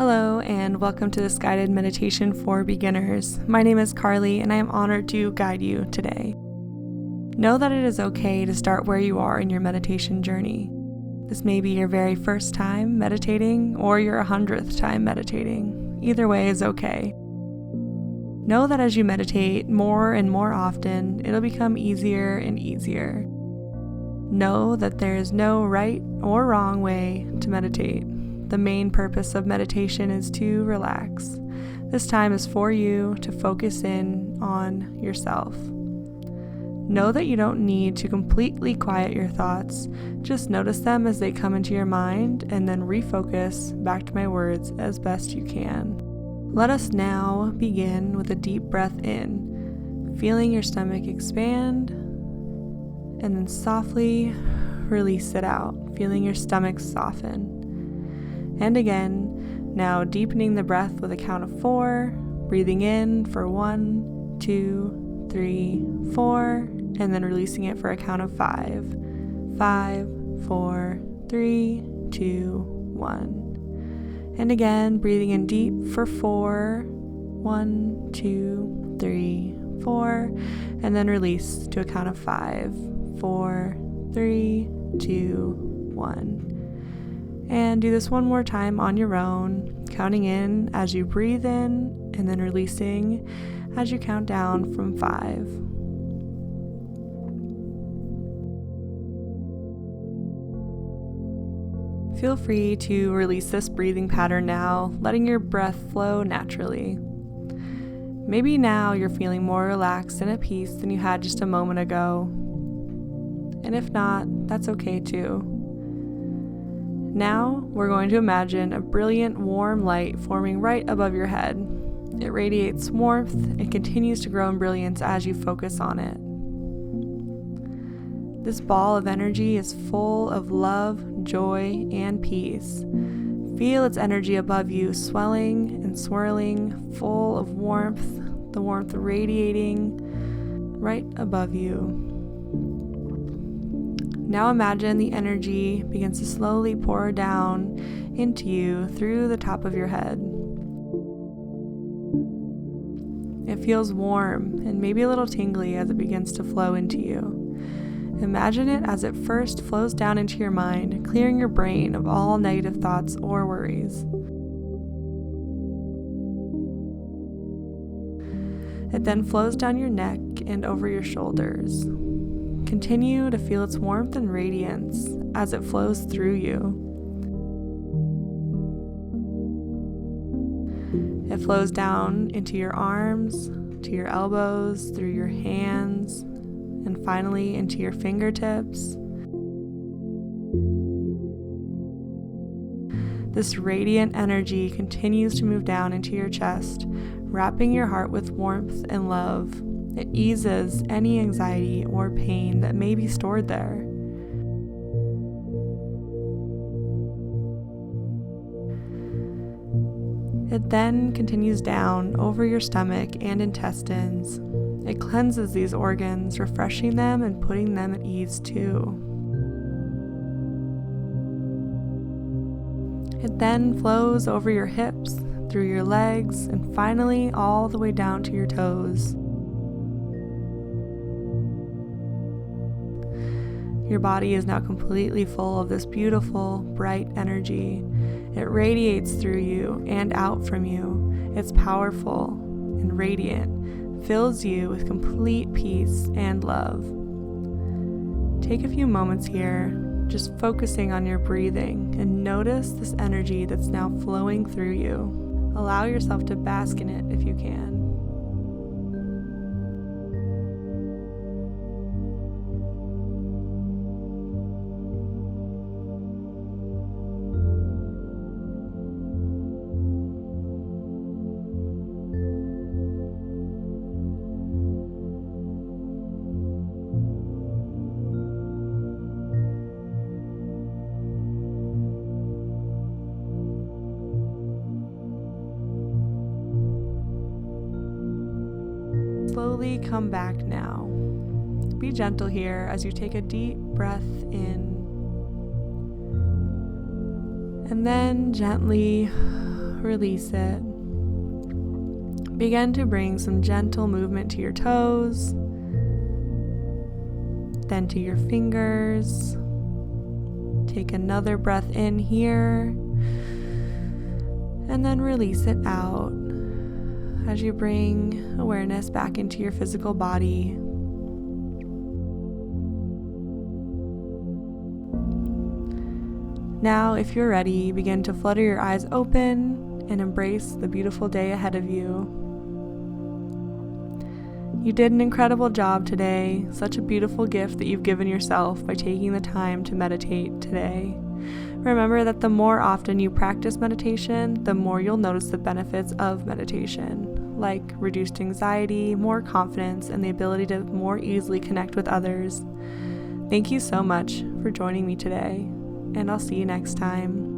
Hello, and welcome to this guided meditation for beginners. My name is Carly, and I am honored to guide you today. Know that it is okay to start where you are in your meditation journey. This may be your very first time meditating or your 100th time meditating. Either way is okay. Know that as you meditate more and more often, it'll become easier and easier. Know that there is no right or wrong way to meditate. The main purpose of meditation is to relax. This time is for you to focus in on yourself. Know that you don't need to completely quiet your thoughts. Just notice them as they come into your mind and then refocus back to my words as best you can. Let us now begin with a deep breath in, feeling your stomach expand, and then softly release it out, feeling your stomach soften. And again, now deepening the breath with a count of 4, breathing in for 1, 2, 3, 4, and then releasing it for a count of 5. 5, 4, 3, 2, 1. And again, breathing in deep for 4, 1, 2, 3, 4, and then release to a count of 5, 4, 3, 2, 1. And do this one more time on your own, counting in as you breathe in and then releasing as you count down from 5. Feel free to release this breathing pattern now, letting your breath flow naturally. Maybe now you're feeling more relaxed and at peace than you had just a moment ago. And if not, that's okay too. Now, we're going to imagine a brilliant warm light forming right above your head. It radiates warmth and continues to grow in brilliance as you focus on it. This ball of energy is full of love, joy, and peace. Feel its energy above you, swelling and swirling, full of warmth, the warmth radiating right above you. Now imagine the energy begins to slowly pour down into you through the top of your head. It feels warm and maybe a little tingly as it begins to flow into you. Imagine it as it first flows down into your mind, clearing your brain of all negative thoughts or worries. It then flows down your neck and over your shoulders. Continue to feel its warmth and radiance as it flows through you. It flows down into your arms, to your elbows, through your hands, and finally into your fingertips. This radiant energy continues to move down into your chest, wrapping your heart with warmth and love. It eases any anxiety or pain that may be stored there. It then continues down over your stomach and intestines. It cleanses these organs, refreshing them and putting them at ease too. It then flows over your hips, through your legs, and finally all the way down to your toes. Your body is now completely full of this beautiful, bright energy. It radiates through you and out from you. It's powerful and radiant, fills you with complete peace and love. Take a few moments here, just focusing on your breathing, and notice this energy that's now flowing through you. Allow yourself to bask in it if you can. Slowly come back now. Be gentle here as you take a deep breath in. And then gently release it. Begin to bring some gentle movement to your toes, then to your fingers. Take another breath in here, and then release it out as you bring awareness back into your physical body. Now, if you're ready, begin to flutter your eyes open and embrace the beautiful day ahead of you. You did an incredible job today, such a beautiful gift that you've given yourself by taking the time to meditate today. Remember that the more often you practice meditation, the more you'll notice the benefits of meditation, like reduced anxiety, more confidence, and the ability to more easily connect with others. Thank you so much for joining me today, and I'll see you next time.